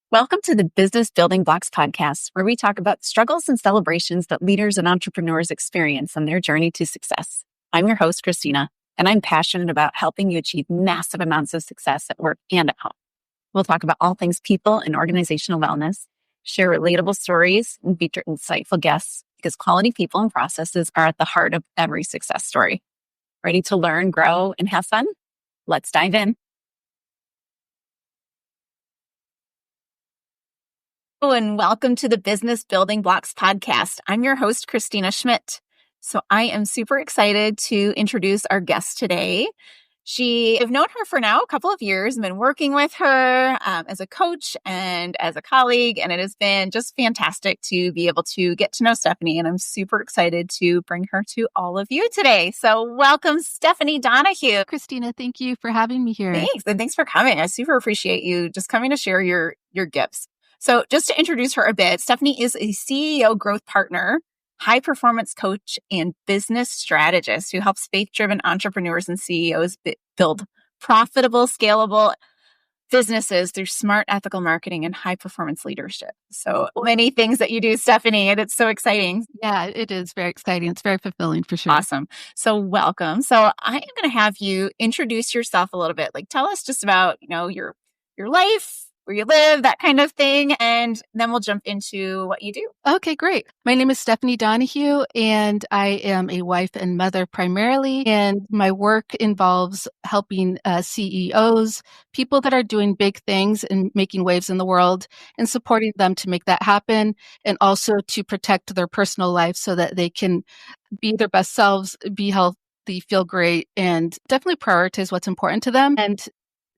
Welcome to the Business Building Blocks podcast, where we talk about struggles and celebrations that leaders and entrepreneurs experience on their journey to success. I'm your host, Kristina, and I'm passionate about helping you achieve massive amounts of success at work and at home. We'll talk about all things people and organizational wellness, share relatable stories, and feature insightful guests because quality people and processes are at the heart of every success story. Ready to learn, grow, and have fun? Let's dive in. Hello and welcome to the Business Building Blocks podcast. I'm your host, Kristina Schmitt. So I am super excited to introduce our guest today. I've known her for now a couple of years and been working with her as a coach and as a colleague, and it has been just fantastic to be able to get to know Stephanie, and I'm super excited to bring her to all of you today. So welcome, Stephanie Donahue. Kristina, thank you for having me here. Thanks, and thanks for coming. I super appreciate you just coming to share your gifts. So just to introduce her a bit, Stephanie is a CEO growth partner, high performance coach, and business strategist who helps faith-driven entrepreneurs and CEOs build profitable, scalable businesses through smart, ethical marketing and high performance leadership. So many things that you do, Stephanie, and it's so exciting. Yeah, it is very exciting. It's very fulfilling for sure. Awesome. So welcome. So I am going to have you introduce yourself a little bit. Like tell us just about, your life, where you live, that kind of thing. And then we'll jump into what you do. Okay, great. My name is Stephanie Donahue, and I am a wife and mother primarily. And my work involves helping CEOs, people that are doing big things and making waves in the world, and supporting them to make that happen, and also to protect their personal life so that they can be their best selves, be healthy, feel great, and definitely prioritize what's important to them. And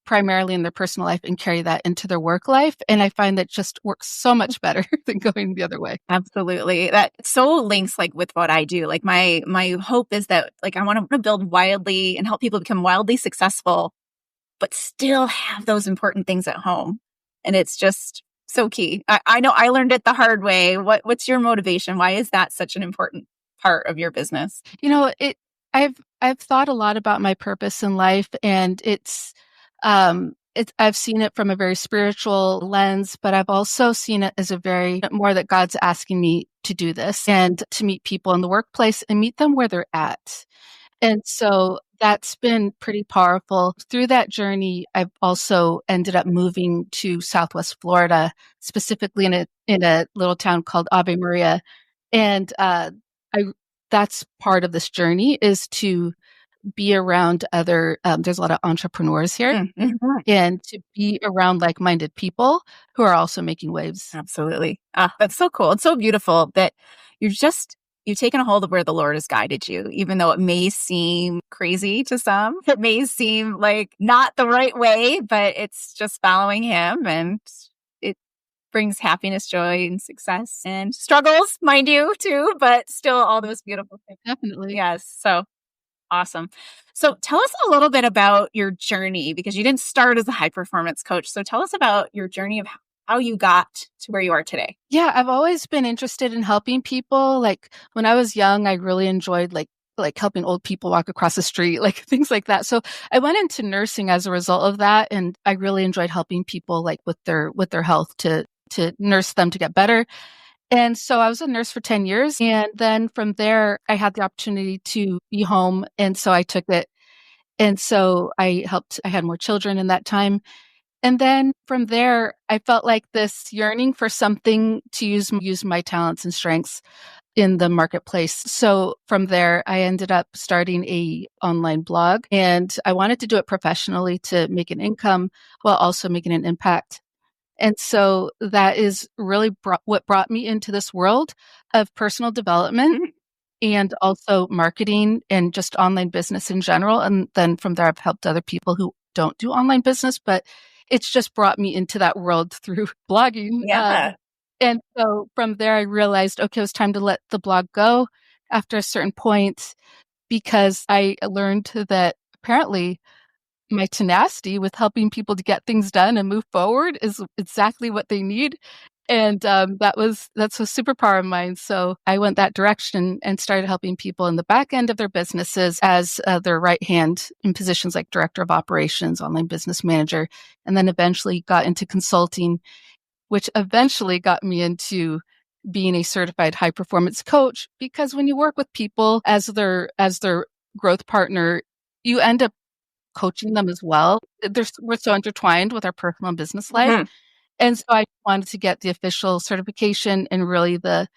primarily in their personal life and carry that into their work life. And I find that just works so much better than going the other way. Absolutely. That so links with what I do. Like my hope is that I want to build wildly and help people become wildly successful, but still have those important things at home. And it's just so key. I know I learned it the hard way. What's your motivation? Why is that such an important part of your business? I've thought a lot about my purpose in life, and I've seen it from a very spiritual lens, but I've also seen it as more that God's asking me to do this and to meet people in the workplace and meet them where they're at. And so that's been pretty powerful. Through that journey, I've also ended up moving to Southwest Florida, specifically in a little town called Ave Maria. And that's part of this journey, is to be around there's a lot of entrepreneurs here, mm-hmm. and to be around like-minded people who are also making waves. Absolutely. That's so cool. It's so beautiful that you've taken a hold of where the Lord has guided you, even though it may seem crazy to some. It may seem like not the right way, but it's just following Him, and it brings happiness, joy, and success, and struggles, mind you, too, but still all those beautiful things. Definitely. Yes. So awesome. So tell us a little bit about your journey, because you didn't start as a high performance coach. So tell us about your journey of how you got to where you are today. Yeah, I've always been interested in helping people. Like when I was young, I really enjoyed like helping old people walk across the street, like things like that. So I went into nursing as a result of that. And I really enjoyed helping people with their health to nurse them to get better. And so I was a nurse for 10 years. And then from there, I had the opportunity to be home. And so I took it. And so I had more children in that time. And then from there, I felt like this yearning for something to use my talents and strengths in the marketplace. So from there, I ended up starting a online blog, and I wanted to do it professionally to make an income while also making an impact. And so that is really what brought me into this world of personal development and also marketing and just online business in general. And then from there, I've helped other people who don't do online business, but it's just brought me into that world through blogging. Yeah. And so from there, I realized, okay, it was time to let the blog go after a certain point, because I learned that apparently my tenacity with helping people to get things done and move forward is exactly what they need. And that's a superpower of mine. So I went that direction and started helping people in the back end of their businesses as their right hand in positions like director of operations, online business manager, and then eventually got into consulting which eventually got me into being a certified high performance coach. Because when you work with people as their growth partner, you end up coaching them as well. We're so intertwined with our personal and business life. Mhm. And so I wanted to get the official certification and really the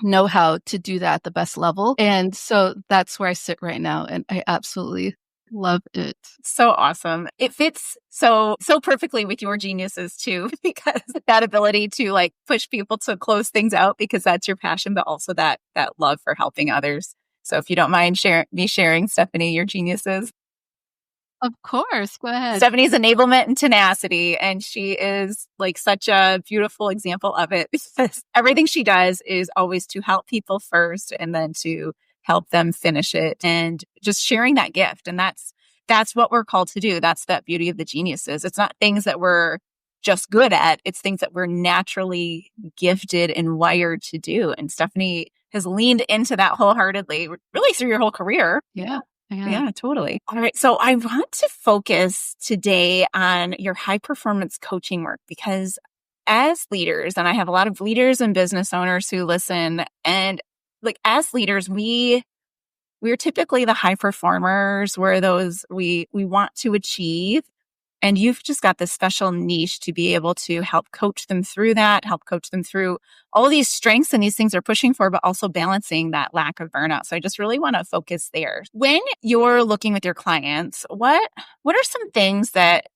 know-how to do that at the best level. And so that's where I sit right now. And I absolutely love it. So awesome. It fits so perfectly with your geniuses too, because that ability to like push people to close things out because that's your passion, but also that love for helping others. So if you don't mind sharing, Stephanie, your geniuses. Of course. Go ahead. Stephanie's enablement and tenacity, and she is like such a beautiful example of it because everything she does is always to help people first and then to help them finish it and just sharing that gift. And that's what we're called to do. That's that beauty of the geniuses. It's not things that we're just good at. It's things that we're naturally gifted and wired to do. And Stephanie has leaned into that wholeheartedly, really through your whole career. Yeah. Yeah, totally. All right. So I want to focus today on your high performance coaching work because as leaders, and I have a lot of leaders and business owners who listen, and like as leaders, we're typically the high performers. We're those we want to achieve. And you've just got this special niche to be able to help coach them through that, help coach them through all these strengths and these things they're pushing for, but also balancing that lack of burnout. So I just really want to focus there. When you're looking with your clients, what are some things that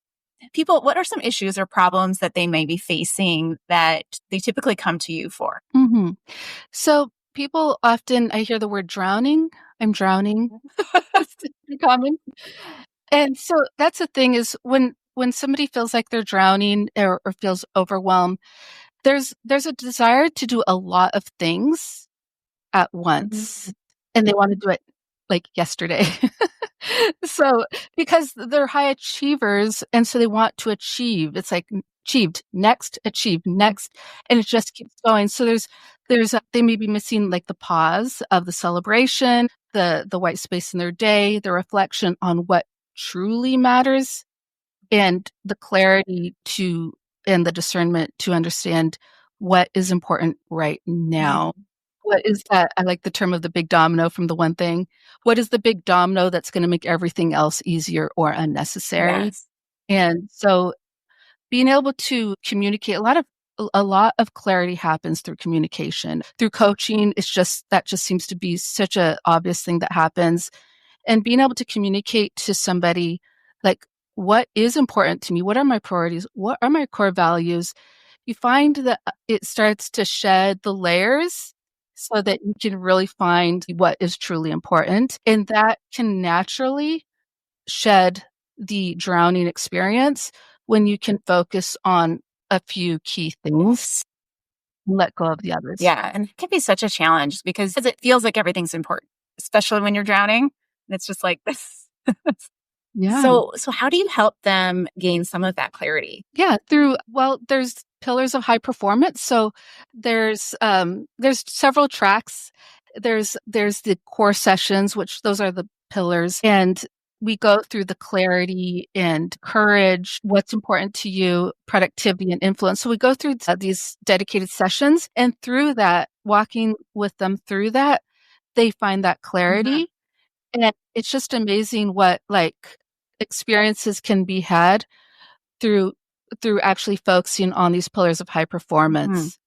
what are some issues or problems that they may be facing that they typically come to you for? Mm-hmm. So people often, I hear the word drowning. I'm drowning. It's pretty common. And so that's the thing is when somebody feels like they're drowning or feels overwhelmed, there's a desire to do a lot of things at once, and they want to do it like yesterday. So because they're high achievers, and so they want to achieve. It's like achieve next, and it just keeps going. So they may be missing like the pause of the celebration, the white space in their day, the reflection on what truly matters, and the clarity to and the discernment to understand what is important right now. What is that? I like the term of the big domino from The One Thing. What is the big domino that's going to make everything else easier or unnecessary? Yes. And so being able to communicate, a lot of clarity happens through communication. Through coaching, that just seems to be such a obvious thing that happens. And being able to communicate to somebody like, what is important to me? What are my priorities? What are my core values? You find that it starts to shed the layers so that you can really find what is truly important. And that can naturally shed the drowning experience when you can focus on a few key things and let go of the others. Yeah. And it can be such a challenge because it feels like everything's important, especially when you're drowning. And it's just like this. Yeah. So how do you help them gain some of that clarity? Yeah, there's pillars of high performance. So there's several tracks. There's the core sessions, which those are the pillars. And we go through the clarity and courage, what's important to you, productivity and influence. So we go through these dedicated sessions, and through that, walking with them through that, they find that clarity. And it's just amazing what like experiences can be had through actually focusing on these pillars of high performance.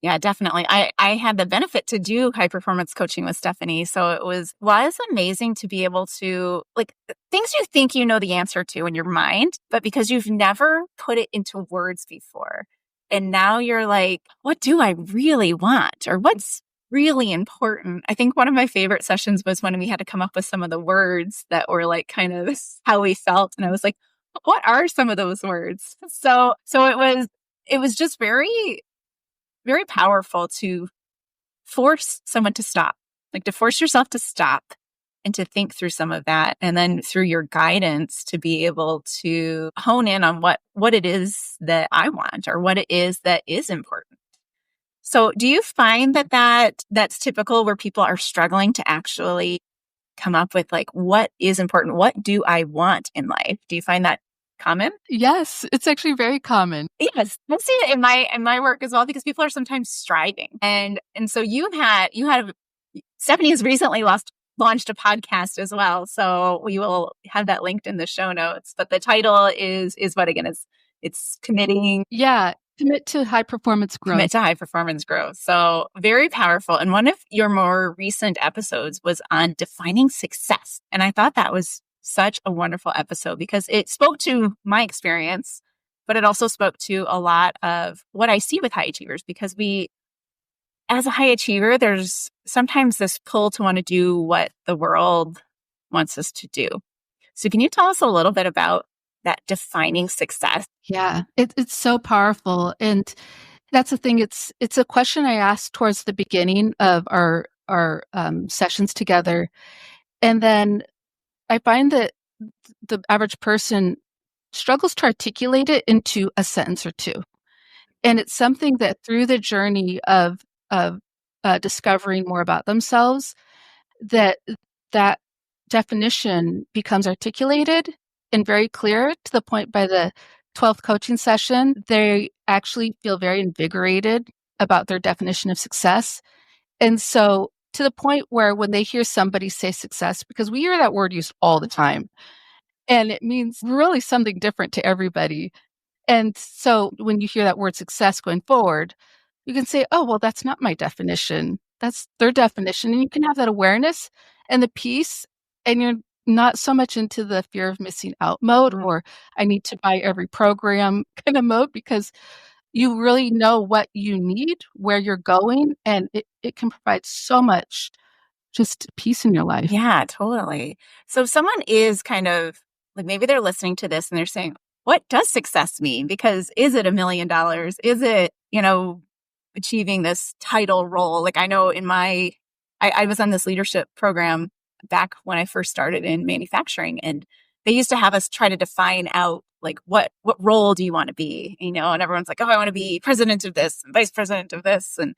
Yeah, definitely. I had the benefit to do high performance coaching with Stephanie. So it was amazing to be able to like things you think you know the answer to in your mind, but because you've never put it into words before. And now you're like, what do I really want? Or what's really important? I think one of my favorite sessions was when we had to come up with some of the words that were like kind of how we felt. And I was like, what are some of those words? So it was just very, very powerful to force someone to stop, like to force yourself to stop and to think through some of that. And then through your guidance to be able to hone in on what it is that I want or what it is that is important. So do you find that's typical where people are struggling to actually come up with like, what is important? What do I want in life? Do you find that common? Yes, it's actually very common. Yes, I see it in my work as well, because people are sometimes striving, and so Stephanie has recently launched a podcast as well, so we will have that linked in the show notes. But the title is what again? It's committing. Yeah, commit to high performance growth. Commit to high performance growth. So very powerful. And one of your more recent episodes was on defining success, and I thought that was such a wonderful episode because it spoke to my experience, but it also spoke to a lot of what I see with high achievers, because as a high achiever, there's sometimes this pull to want to do what the world wants us to do. So can you tell us a little bit about that defining success? Yeah, it's so powerful. And that's the thing. It's a question I asked towards the beginning of our sessions together. And then I find that the average person struggles to articulate it into a sentence or two. And it's something that through the journey of discovering more about themselves, that definition becomes articulated and very clear, to the point by the 12th coaching session, they actually feel very invigorated about their definition of success. And so to the point where when they hear somebody say success, because we hear that word used all the time, and it means really something different to everybody. And so when you hear that word success going forward, you can say, oh, well, that's not my definition. That's their definition. And you can have that awareness and the peace, and you're not so much into the fear of missing out mode, or I need to buy every program kind of mode, because you really know what you need, where you're going, and it can provide so much just peace in your life. Yeah, totally. So if someone is kind of like, maybe they're listening to this and they're saying, what does success mean? Because is it $1 million? Is it, achieving this title role? Like, I know I was on this leadership program back when I first started in manufacturing, and they used to have us try to define out, like, what role do you want to be? And everyone's like, oh, I want to be president of this and vice president of this. And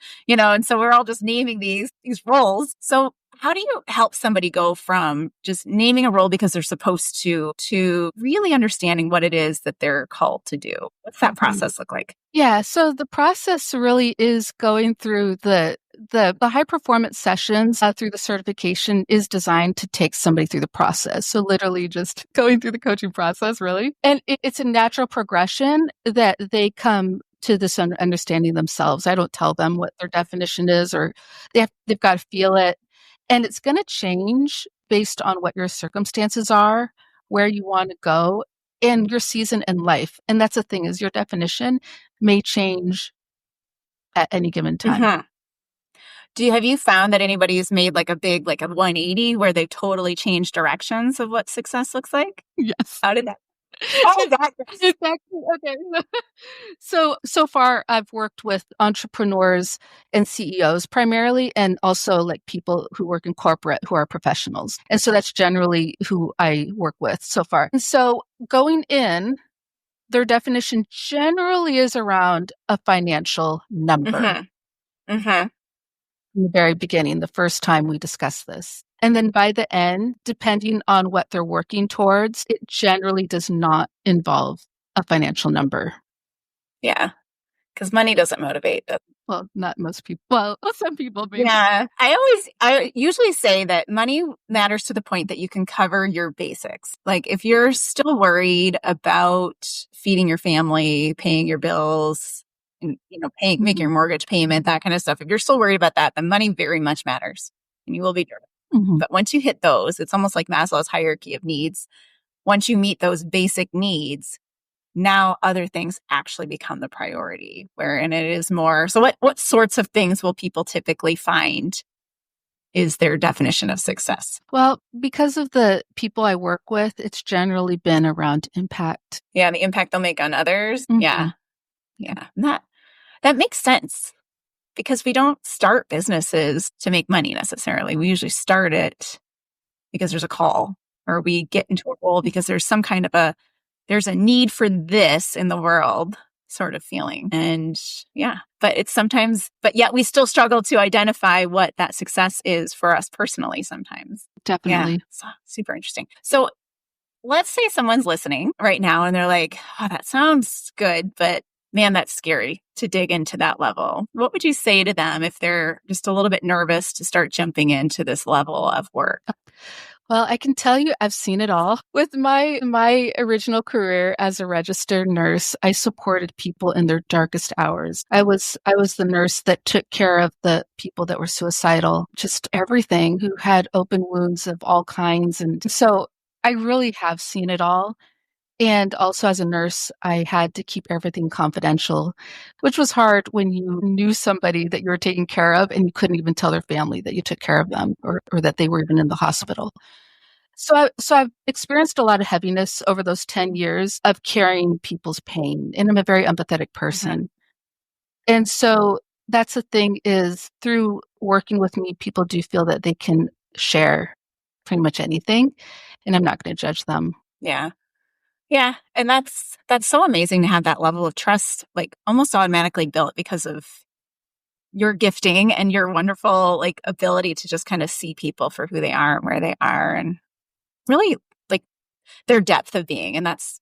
so we're all just naming these roles. So how do you help somebody go from just naming a role because they're supposed to really understanding what it is that they're called to do? What's that process look like? Yeah, so the process really is going through the high performance sessions through the certification is designed to take somebody through the process. So literally just going through the coaching process, really. And it's a natural progression that they come to this understanding themselves. I don't tell them what their definition is, or they've got to feel it. And it's going to change based on what your circumstances are, where you want to go, in your season in life. And that's the thing, is your definition may change at any given time. Mm-hmm. Have you found that anybody's made like a 180 where they've totally changed directions of what success looks like? Yes. How did that? Oh, that exactly. Okay. So far, I've worked with entrepreneurs and CEOs primarily, and also like people who work in corporate who are professionals. And so that's generally who I work with so far. And so going in, their definition generally is around a financial number. Mm-hmm. Mm-hmm. In the very beginning, the first time we discussed this. And then by the end, depending on what they're working towards, it generally does not involve a financial number. Yeah, because money doesn't motivate. Well, not most people. Well, some people maybe. Yeah, I usually say that money matters to the point that you can cover your basics. Like, if you're still worried about feeding your family, paying your bills, and making your mortgage payment, that kind of stuff. If you're still worried about that, then money very much matters, and you will be driven. Mm-hmm. But once you hit those, it's almost like Maslow's hierarchy of needs. Once you meet those basic needs, now other things actually become the priority, wherein it is more. So what sorts of things will people typically find is their definition of success? Well, because of the people I work with, it's generally been around impact. Yeah, the impact they'll make on others. Mm-hmm. Yeah. And that makes sense, because we don't start businesses to make money necessarily. We usually start it because there's a call, or we get into a role because there's some kind of there's a need for this in the world sort of feeling. And but yet we still struggle to identify what that success is for us personally sometimes. Definitely. Yeah, so super interesting. So let's say someone's listening right now and they're like, oh, that sounds good, but man, that's scary to dig into that level. What would you say to them if they're just a little bit nervous to start jumping into this level of work? Well, I can tell you I've seen it all. With my original career as a registered nurse, I supported people in their darkest hours. I was the nurse that took care of the people that were suicidal, just everything, who had open wounds of all kinds. And so I really have seen it all. And also as a nurse, I had to keep everything confidential, which was hard when you knew somebody that you were taking care of and you couldn't even tell their family that you took care of them or that they were even in the hospital. So I've experienced a lot of heaviness over those 10 years of carrying people's pain. And I'm a very empathetic person. And so that's the thing, is through working with me, people do feel that they can share pretty much anything, and I'm not going to judge them. Yeah. Yeah. And that's so amazing to have that level of trust, like almost automatically built because of your gifting and your wonderful like ability to just kind of see people for who they are and where they are and really like their depth of being. And that's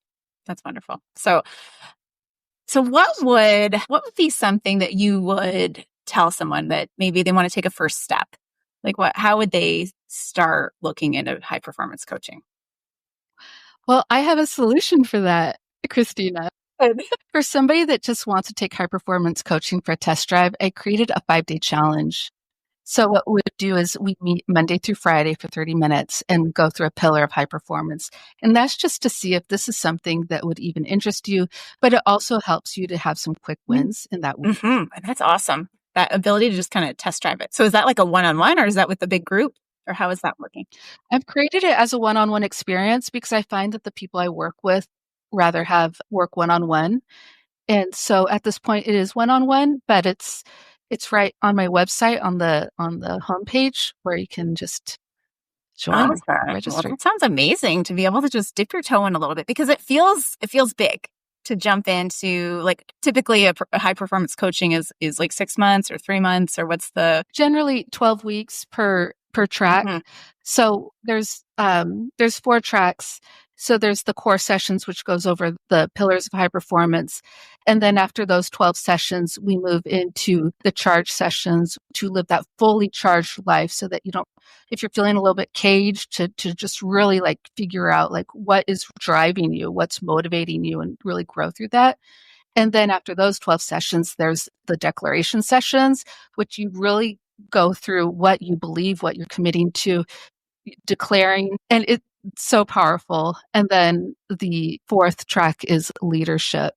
wonderful. So what would be something that you would tell someone that maybe they want to take a first step? Like how would they start looking into high performance coaching? Well, I have a solution for that, Christina. Good. For somebody that just wants to take high performance coaching for a test drive, I created a 5-day challenge. So what we would do is we meet Monday through Friday for 30 minutes and go through a pillar of high performance. And that's just to see if this is something that would even interest you, but it also helps you to have some quick wins in that week. Mm-hmm. That's awesome. That ability to just kind of test drive it. So is that like a one-on-one or is that with the big group or how is that working? I've created it as a one-on-one experience because I find that the people I work with rather have work one-on-one. And so at this point it is one-on-one, but it's right on my website on the homepage where you can just join, Awesome. Well, register. that sounds amazing to be able to just dip your toe in a little bit because it feels big to jump into. Like typically a high performance coaching is like 6 months or 3 months or what's the Generally 12 weeks per track. Mhm. So there's 4 tracks. So there's the core sessions, which goes over the pillars of high performance. And then after those 12 sessions, we move into the charge sessions to live that fully charged life so that you don't, if you're feeling a little bit caged, to just really like figure out like what is driving you, what's motivating you, and really grow through that. And then after those 12 sessions, there's the declaration sessions, which you really go through what you believe, what you're committing to, declaring, and it's so powerful. And then the 4th track is leadership.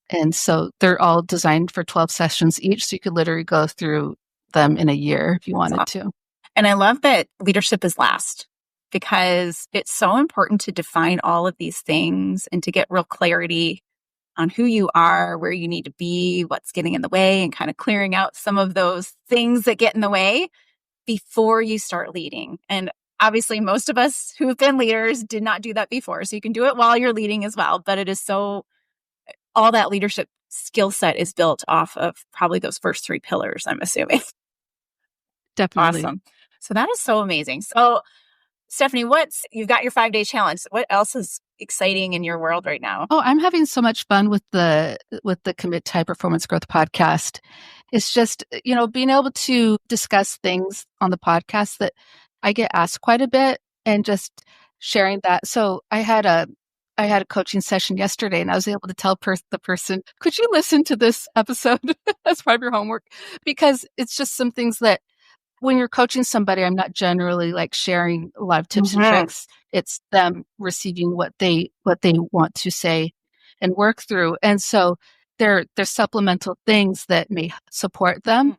And so they're all designed for 12 sessions each. So you could literally go through them in a year if you That's wanted awesome. to. And I love that leadership is last because it's so important to define all of these things and to get real clarity on who you are, where you need to be, what's getting in the way, and kind of clearing out some of those things that get in the way before you start leading. And obviously, most of us who have been leaders did not do that before. So you can do it while you're leading as well. But it is so, all that leadership skill set is built off of probably those first 3 pillars, I'm assuming. Definitely. Awesome. So that is so amazing. So Stephanie, you've got your 5-day challenge. What else is exciting in your world right now? Oh, I'm having so much fun with the Commit to High Performance Growth podcast. It's just, being able to discuss things on the podcast that I get asked quite a bit and just sharing that. So I had a coaching session yesterday and I was able to tell the person, could you listen to this episode as part of your homework? Because it's just some things that when you're coaching somebody, I'm not generally like sharing a lot of tips and tricks. It's them receiving what they want to say and work through. And so they're supplemental things that may support them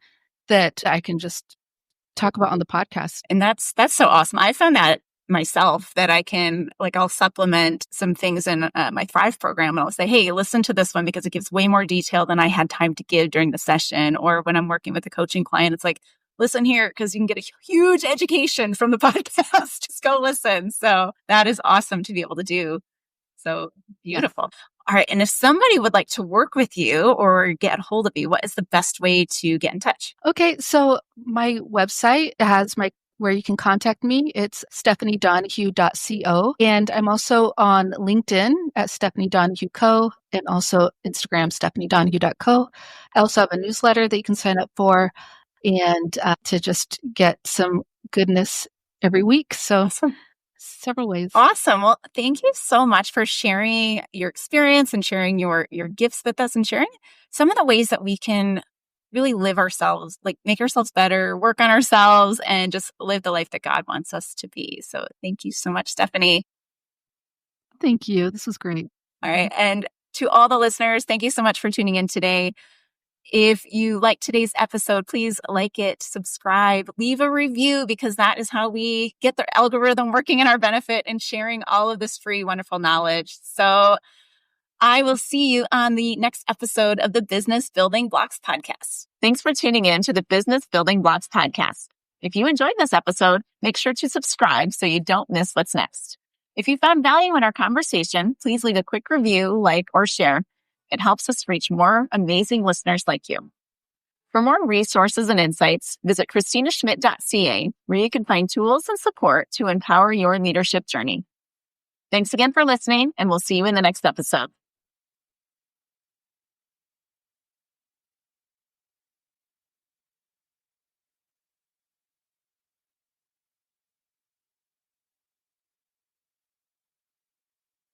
that I can just talk about on the podcast. And that's so awesome. I found that myself that I can I'll supplement some things in my Thrive program and I'll say, hey, listen to this one because it gives way more detail than I had time to give during the session. Or when I'm working with a coaching client, it's like, listen here because you can get a huge education from the podcast. Just go listen. So that is awesome to be able to do. So beautiful. Yeah. All right. And if somebody would like to work with you or get a hold of you, what is the best way to get in touch? Okay. So my website has my where you can contact me. It's stephaniedonahue.co. And I'm also on LinkedIn at Stephanie Donahue Co. and also Instagram, stephaniedonahue.co. I also have a newsletter that you can sign up for and to just get some goodness every week. So Awesome. several ways. Awesome. Well, thank you so much for sharing your experience and sharing your gifts with us and sharing some of the ways that we can really live ourselves, like make ourselves better, work on ourselves, and just live the life that God wants us to be. So thank you so much, Stephanie. Thank you. This was great. All right. And to all the listeners, thank you so much for tuning in today. If you like today's episode, please like it, subscribe, leave a review, because that is how we get the algorithm working in our benefit and sharing all of this free, wonderful knowledge. So I will see you on the next episode of the Business Building Blocks podcast. Thanks for tuning in to the Business Building Blocks podcast. If you enjoyed this episode, make sure to subscribe so you don't miss what's next. If you found value in our conversation, please leave a quick review, like, or share. It helps us reach more amazing listeners like you. For more resources and insights, visit KristinaSchmitt.ca, where you can find tools and support to empower your leadership journey. Thanks again for listening, and we'll see you in the next episode.